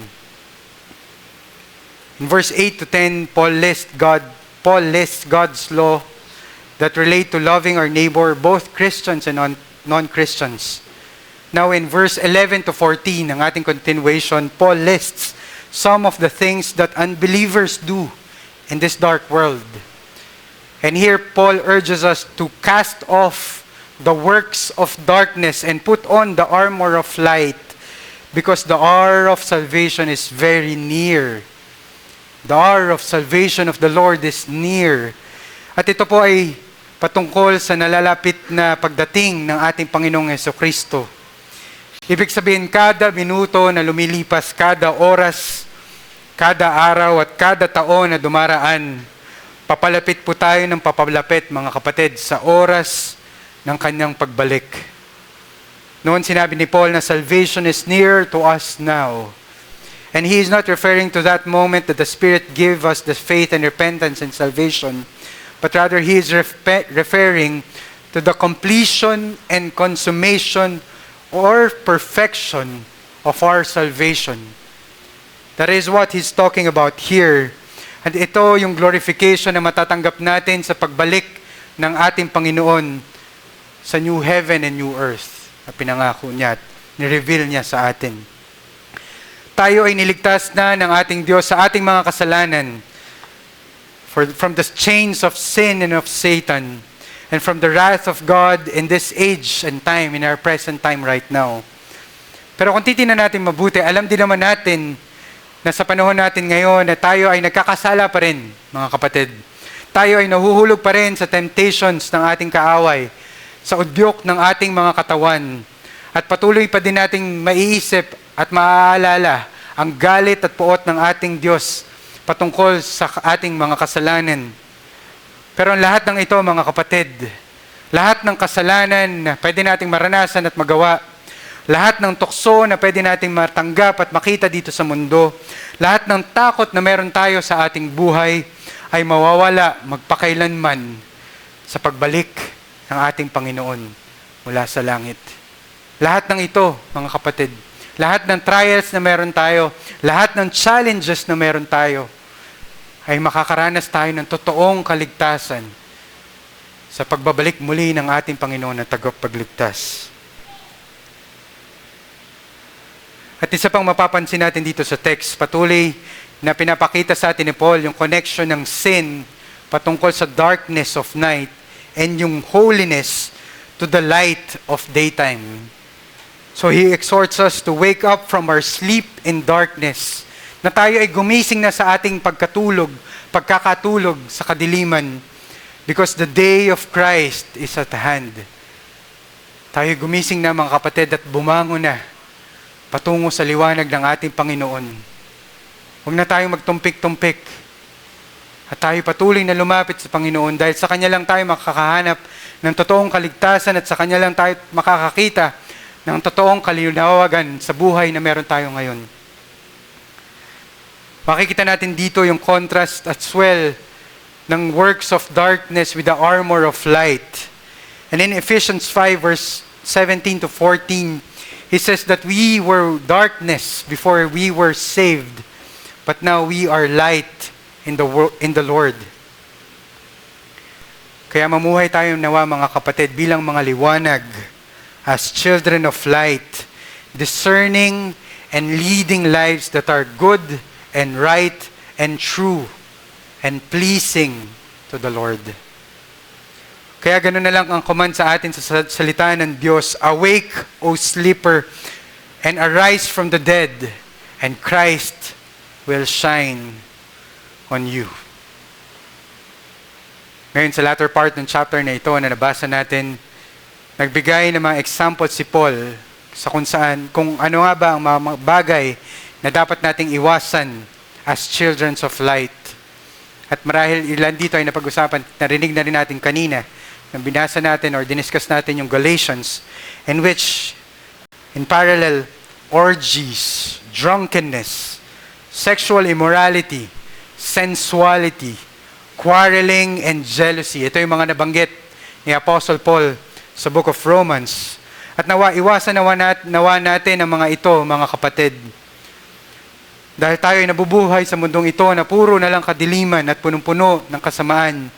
In verse 8 to 10, Paul lists God's law that relate to loving our neighbor, both Christians and non-Christians. Now in verse 11 to 14, ang ating continuation, Paul lists some of the things that unbelievers do in this dark world. And here Paul urges us to cast off the works of darkness and put on the armor of light, because the hour of salvation is very near. The hour of salvation of the Lord is near. At ito po ay patungkol sa nalalapit na pagdating ng ating Panginoong Jesucristo. Ibig sabihin, kada minuto na lumilipas, kada oras, kada araw at kada taon na dumaraan, papalapit po tayo ng papalapit, mga kapatid, sa oras ng kanyang pagbalik. Noon sinabi ni Paul na salvation is near to us now. And he is not referring to that moment that the Spirit gave us the faith and repentance and salvation, but rather he is referring to the completion and consummation or perfection of our salvation. That is what he's talking about here. At ito yung glorification na matatanggap natin sa pagbalik ng ating Panginoon sa new heaven and new earth na pinangako niya at nireveal niya sa atin. Tayo ay niligtas na ng ating Diyos sa ating mga kasalanan from the chains of sin and of Satan and from the wrath of God in this age and time, in our present time right now. Pero kung titingnan natin mabuti, alam din naman natin na sa panahon natin ngayon na tayo ay nagkakasala pa rin, mga kapatid. Tayo ay nahuhulog pa rin sa temptations ng ating kaaway, sa udyok ng ating mga katawan. At patuloy pa din nating maiisip at maaalala ang galit at puot ng ating Diyos patungkol sa ating mga kasalanan. Pero ang lahat ng ito, mga kapatid, lahat ng kasalanan na pwede nating maranasan at magawa, lahat ng tukso na pwede nating matanggap at makita dito sa mundo, lahat ng takot na meron tayo sa ating buhay ay mawawala magpakailanman sa pagbalik ng ating Panginoon mula sa langit. Lahat ng ito, mga kapatid, lahat ng trials na meron tayo, lahat ng challenges na meron tayo, ay makakaranas tayo ng totoong kaligtasan sa pagbabalik muli ng ating Panginoon na tagapagligtas. At isa pang mapapansin natin dito sa text, patuloy na pinapakita sa atin ni Paul yung connection ng sin patungkol sa darkness of night and yung holiness to the light of daytime. So he exhorts us to wake up from our sleep in darkness, na tayo ay gumising na sa ating pagkakatulog sa kadiliman, because the day of Christ is at hand. Tayo gumising na, mga kapatid, at bumangon na patungo sa liwanag ng ating Panginoon. Huwag na tayong magtumpik-tumpik. At tayo patuloy na lumapit sa Panginoon dahil sa Kanya lang tayo makakahanap ng totoong kaligtasan at sa Kanya lang tayo makakakita ng totoong kalinawagan sa buhay na meron tayo ngayon. Makikita natin dito yung contrast as well ng works of darkness with the armor of light. And in Ephesians 5 verse 17 to 14, he says that we were darkness before we were saved, but now we are light in the Lord. Kaya mamuhay tayo nawa, mga kapatid, bilang mga liwanag, as children of light, discerning and leading lives that are good and right and true and pleasing to the Lord. Kaya ganoon na lang ang command sa atin sa salita ng Diyos, awake, O sleeper, and arise from the dead, and Christ will shine on you. Ngayon sa latter part ng chapter na ito na nabasa natin, nagbigay ng mga examples si Paul sa kung ano nga ba ang mga bagay na dapat nating iwasan as children of light. At marahil ilan dito ay napag-usapan, narinig na rin natin kanina, nang binasa natin or diniscuss natin yung Galatians, in which, in parallel, orgies, drunkenness, sexual immorality, sensuality, quarreling, and jealousy. Ito yung mga nabanggit ni Apostle Paul sa Book of Romans. At iwasan nawa natin ang mga ito, mga kapatid. Dahil tayo ay nabubuhay sa mundong ito na puro na lang kadiliman at punong-puno ng kasamaan,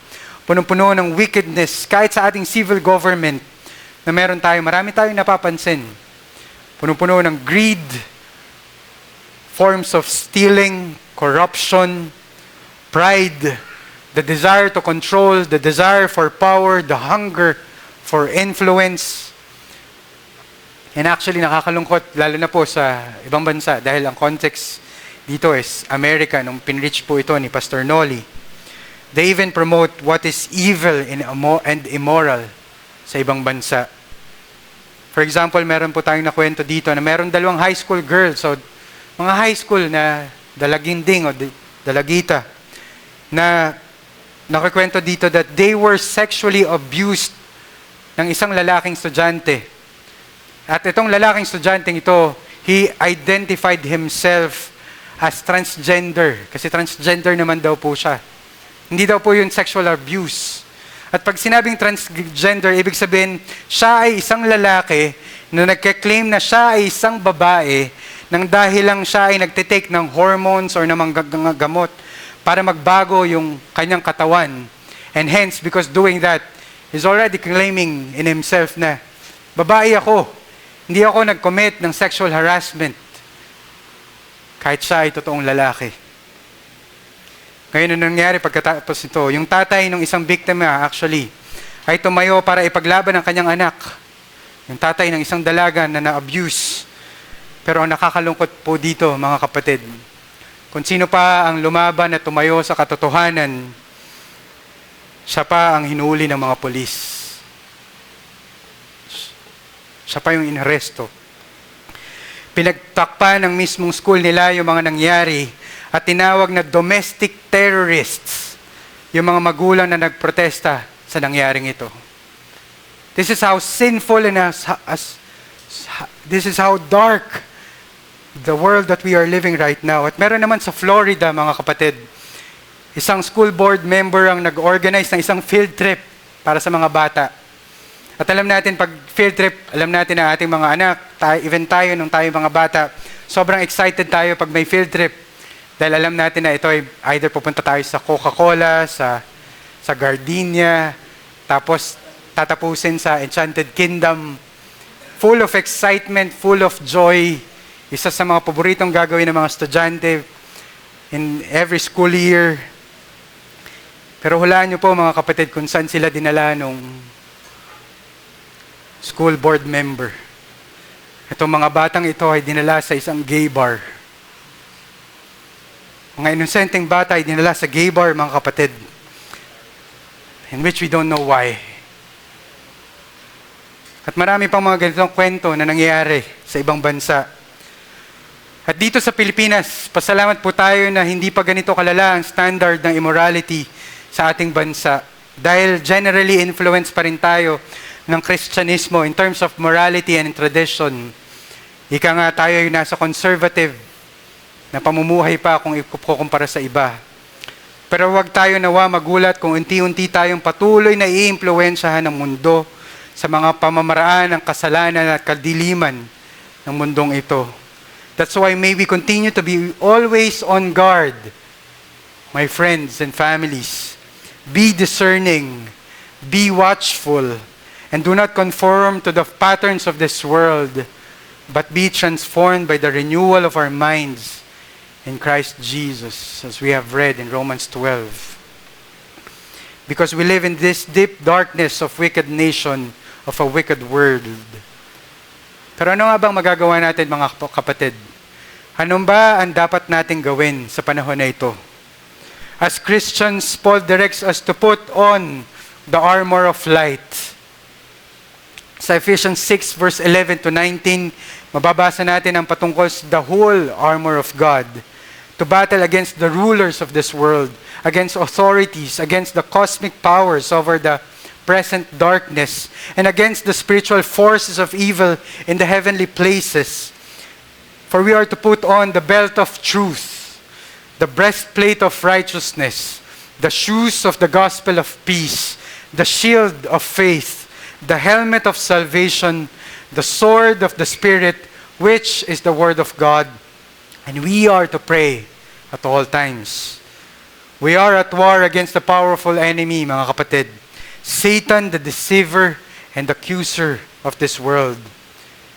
punong-puno ng wickedness, kahit sa ating civil government na meron tayo, marami tayong napapansin. Punong-puno ng greed, forms of stealing, corruption, pride, the desire to control, the desire for power, the hunger for influence. And actually, nakakalungkot, lalo na po sa ibang bansa, dahil ang context dito is America, nung pinreach po ito ni Pastor Noli. They even promote what is evil and immoral sa ibang bansa. For example, meron po tayong nakwento dito na meron 2 high school girls, so mga high school na dalaginding o dalagita, na nakikwento dito that they were sexually abused ng isang lalaking estudyante. At itong lalaking estudyanteng ito, he identified himself as transgender. Kasi transgender naman daw po siya. Hindi daw po yun sexual abuse. At pag sinabing transgender, ibig sabihin, siya ay isang lalaki na nagke-claim na siya ay isang babae nang dahil lang siya ay nagtitake ng hormones or ng mga gamot para magbago yung kanyang katawan. And hence, because doing that, he's already claiming in himself na, babae ako, hindi ako nag-commit ng sexual harassment. Kahit siya ay totoong lalaki. Ngayon, ang nangyari pagkatapos ito, yung tatay ng isang biktima actually ay tumayo para ipaglaban ang kanyang anak. Yung tatay ng isang dalaga na na-abuse. Pero ang nakakalungkot po dito, mga kapatid, kung sino pa ang lumaban at tumayo sa katotohanan, siya pa ang hinuli ng mga polis. Siya pa yung inaresto. Pinagtakpan ng mismong school nila yung mga nangyari at tinawag na domestic terrorists yung mga magulang na nagprotesta sa nangyaring ito. This is how sinful and this is how dark the world that we are living right now. At meron naman sa Florida, mga kapatid, isang school board member ang nag-organize ng isang field trip para sa mga bata. At alam natin, pag field trip, alam natin na ating mga anak, even tayo, nung tayo mga bata, sobrang excited tayo pag may field trip. Dahil alam natin na ito ay either pupunta tayo sa Coca-Cola, sa Gardenia, tapos tatapusin sa Enchanted Kingdom. Full of excitement, full of joy. Isa sa mga paboritong gagawin ng mga estudyante in every school year. Pero hulaan niyo po, mga kapatid, kung saan sila dinala nung school board member. Itong mga batang ito ay dinala sa isang gay bar. Mga inosenteng bata ay dinala sa gay bar, mga kapatid, in which we don't know why. At marami pang mga ganitong kwento na nangyayari sa ibang bansa. At dito sa Pilipinas, pasalamat po tayo na hindi pa ganito kalala ang standard ng immorality sa ating bansa. Dahil generally influenced pa rin tayo ng Kristyanismo in terms of morality and tradition. Ika nga tayo ay nasa conservative na pamumuhay pa kung ikukumpara sa iba. Pero huwag tayo nawa magulat kung unti-unti tayong patuloy na iimpluwensyahan ng mundo sa mga pamamaraan ng kasalanan at kadiliman ng mundong ito. That's why may we continue to be always on guard, my friends and families. Be discerning, be watchful, and do not conform to the patterns of this world, but be transformed by the renewal of our minds in Christ Jesus, as we have read in Romans 12. Because we live in this deep darkness of wicked nation, of a wicked world. Pero ano nga bang magagawa natin, mga kapatid? Anong ba ang dapat nating gawin sa panahon na ito? As Christians, Paul directs us to put on the armor of light. Sa Ephesians 6 verse 11 to 19, mababasa natin ang patungkol sa the whole armor of God to battle against the rulers of this world, against authorities, against the cosmic powers over the present darkness, and against the spiritual forces of evil in the heavenly places. For we are to put on the belt of truth, the breastplate of righteousness, the shoes of the gospel of peace, the shield of faith, the helmet of salvation, the sword of the Spirit, which is the word of God. And we are to pray at all times. We are at war against the powerful enemy, mga kapatid. Satan, the deceiver and accuser of this world.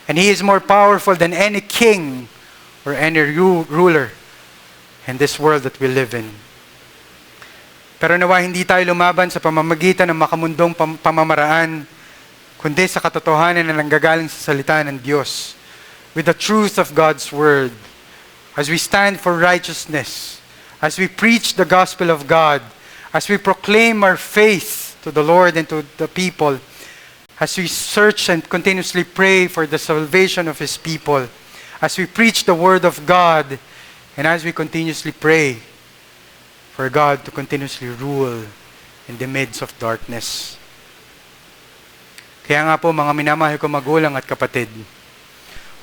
And he is more powerful than any king or any ruler in this world that we live in. Pero nawa hindi tayo lumaban sa pamamagitan ng makamundong pamamaraan, kundi sa katotohanan na nanggagaling sa salita ng Diyos, with the truth of God's Word, as we stand for righteousness, as we preach the gospel of God, as we proclaim our faith to the Lord and to the people, as we search and continuously pray for the salvation of His people, as we preach the Word of God, and as we continuously pray for God to continuously rule in the midst of darkness. Kaya nga po, mga minamahal ko magulang at kapatid,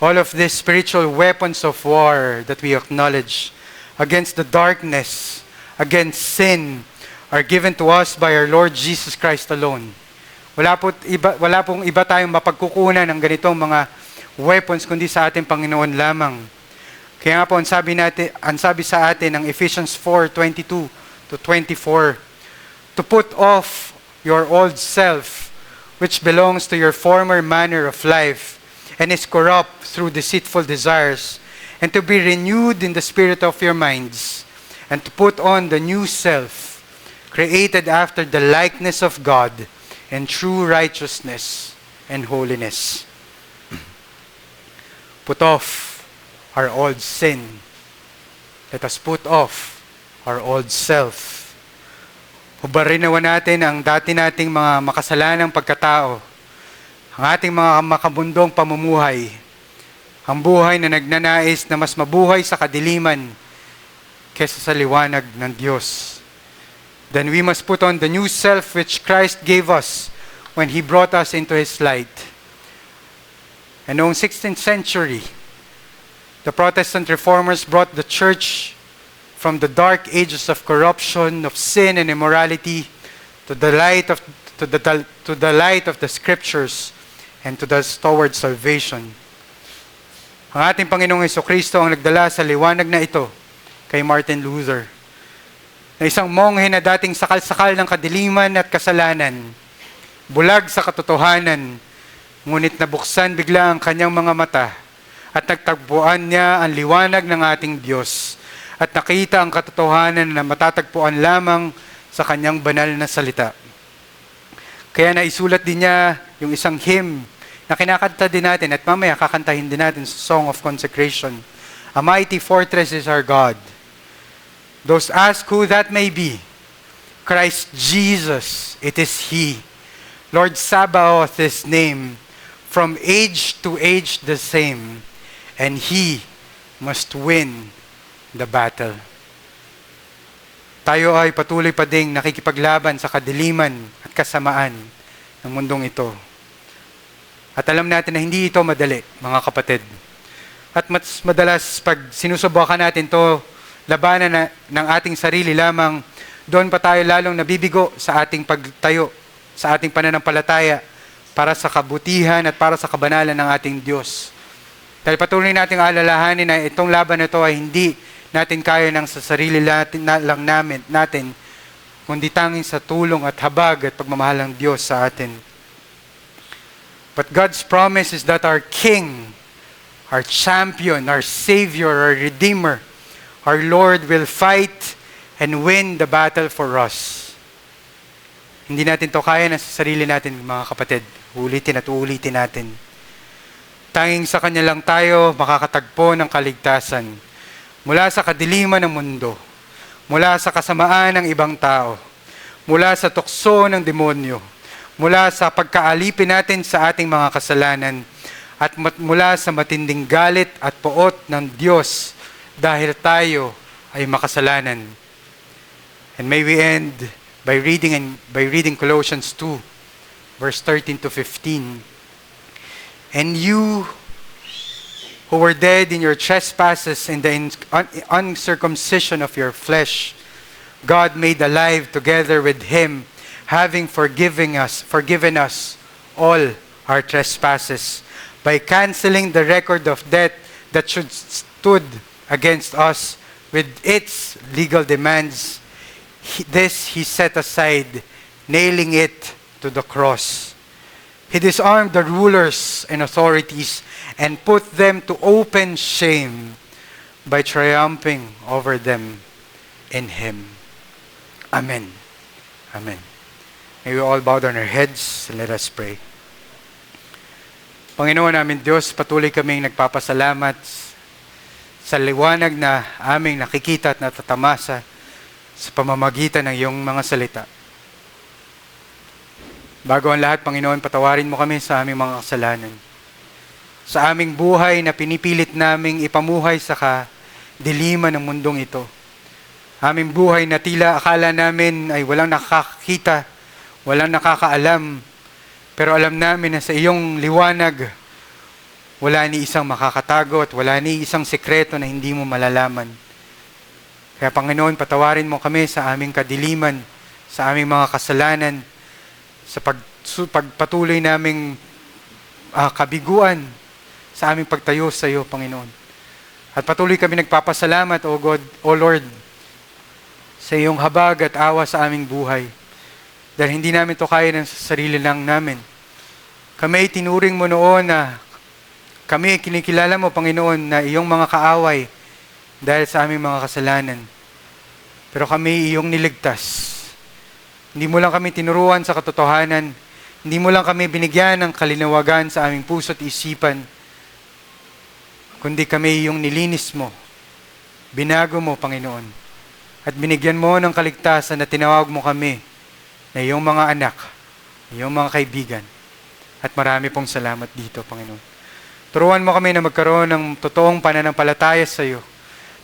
all of these spiritual weapons of war that we acknowledge against the darkness, against sin, are given to us by our Lord Jesus Christ alone. Wala pong iba tayong mapagkukunan ng ganitong mga weapons kundi sa ating Panginoon lamang. Kaya nga po, ang sabi sa atin ng Ephesians 4:22 to 24, to put off your old self, which belongs to your former manner of life, and is corrupt through deceitful desires, and to be renewed in the spirit of your minds, and to put on the new self, created after the likeness of God, in true righteousness and holiness. Put off our old sin. Let us put off our old self. Hubarin nawa natin ang dati nating mga makasalanang pagkatao, ang ating mga makabundong pamumuhay, ang buhay na nagnanais na mas mabuhay sa kadiliman kaysa sa liwanag ng Diyos. Then we must put on the new self which Christ gave us when He brought us into His light. And noong 16th century, the Protestant reformers brought the church from the dark ages of corruption, of sin and immorality, to the light of the Scriptures and toward salvation. Ang ating Panginoong Jesucristo ang nagdala sa liwanag na ito kay Martin Luther, na isang monghe na dating sakal-sakal ng kadiliman at kasalanan, bulag sa katotohanan, ngunit nabuksan bigla ang kanyang mga mata at nagtagpuan niya ang liwanag ng ating Diyos at nakita ang katotohanan na matatagpuan lamang sa kanyang banal na salita. Kaya naisulat din niya yung isang hymn na kinakanta din natin at mamaya kakantahin din natin sa Song of Consecration. A mighty fortress is our God. Those ask who that may be. Christ Jesus, it is He. Lord Sabaoth His name, from age to age the same, and He must win the battle. Tayo ay patuloy pa ding nakikipaglaban sa kadiliman at kasamaan ng mundong ito. At alam natin na hindi ito madali, mga kapatid. At mas madalas pag sinusubukan natin to labanan ng ating sarili lamang, doon pa tayo lalong nabibigo sa ating pagtayo, sa ating pananampalataya, para sa kabutihan at para sa kabanalan ng ating Diyos. Dahil patuloy nating alalahanin na itong laban na ito ay hindi natin kaya ng sa sarili natin, kundi tanging sa tulong at habag at pagmamahal ng Diyos sa atin. But God's promise is that our King, our champion, our Savior, our Redeemer, our Lord will fight and win the battle for us. Hindi natin to kaya na sa sarili natin, mga kapatid. Ulitin at ulitin natin. Tanging sa Kanya lang tayo makakatagpo ng kaligtasan mula sa kadiliman ng mundo, mula sa kasamaan ng ibang tao, mula sa tukso ng demonyo, mula sa pagkaalipin natin sa ating mga kasalanan, at mula sa matinding galit at poot ng Diyos dahil tayo ay makasalanan. And may we end by reading Colossians 2, verse 13 to 15. And you who were dead in your trespasses and the uncircumcision of your flesh, God made alive together with Him, having forgiven us all our trespasses, by canceling the record of debt that stood against us with its legal demands. This He set aside, nailing it to the cross. He disarmed the rulers and authorities and put them to open shame by triumphing over them in Him. Amen. Amen. May we all bow down our heads and let us pray. Panginoon namin Diyos, patuloy kaming nagpapasalamat sa liwanag na aming nakikita at natatamasa sa pamamagitan ng iyong mga salita. Bago ang lahat, Panginoon, patawarin mo kami sa aming mga kasalanan. Sa aming buhay na pinipilit naming ipamuhay sa kadiliman ng mundong ito. Aming buhay na tila akala namin ay walang nakakakita, walang nakakaalam, pero alam namin na sa iyong liwanag, wala ni isang makakatago at wala ni isang sekreto na hindi mo malalaman. Kaya Panginoon, patawarin mo kami sa aming kadiliman, sa aming mga kasalanan, sa pagpatuloy naming kabiguan, sa aming pagtayo sa iyo, Panginoon. At patuloy kami nagpapasalamat, O God, O Lord, sa iyong habag at awa sa aming buhay. Dahil hindi namin to kaya ng sarili lang namin. Kami ay tinuring mo noon na kami kinikilala mo, Panginoon, na iyong mga kaaway dahil sa aming mga kasalanan. Pero kami iyong niligtas. Hindi mo lang kami tinuruan sa katotohanan. Hindi mo lang kami binigyan ng kalinawagan sa aming puso at isipan. Kundi kami iyong nilinis mo. Binago mo, Panginoon. At binigyan mo ng kaligtasan na tinawag mo kami na iyong mga anak, iyong mga kaibigan. At marami pong salamat dito, Panginoon. Turuan mo kami na magkaroon ng totoong pananampalataya sa iyo.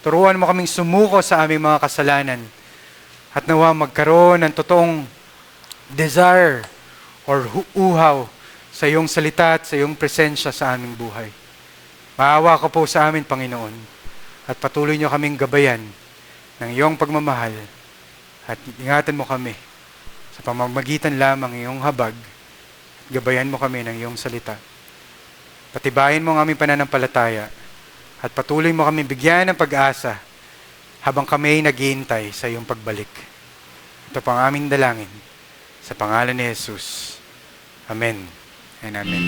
Turuan mo kaming sumuko sa aming mga kasalanan. At nawa magkaroon ng totoong desire or uhaw sa iyong salita at sa iyong presensya sa aming buhay. Maawa ka po sa amin, Panginoon. At patuloy niyo kaming gabayan ng iyong pagmamahal. At ingatan mo kami sa pamamagitan lamang ng iyong habag. Gabayan mo kami ng iyong salita. Patibayin mo ang aming pananampalataya at patuloy mo kami bigyan ng pag-asa habang kami ay naghihintay sa iyong pagbalik. Ito po ang aming dalangin sa pangalan ni Jesus. Amen and amen.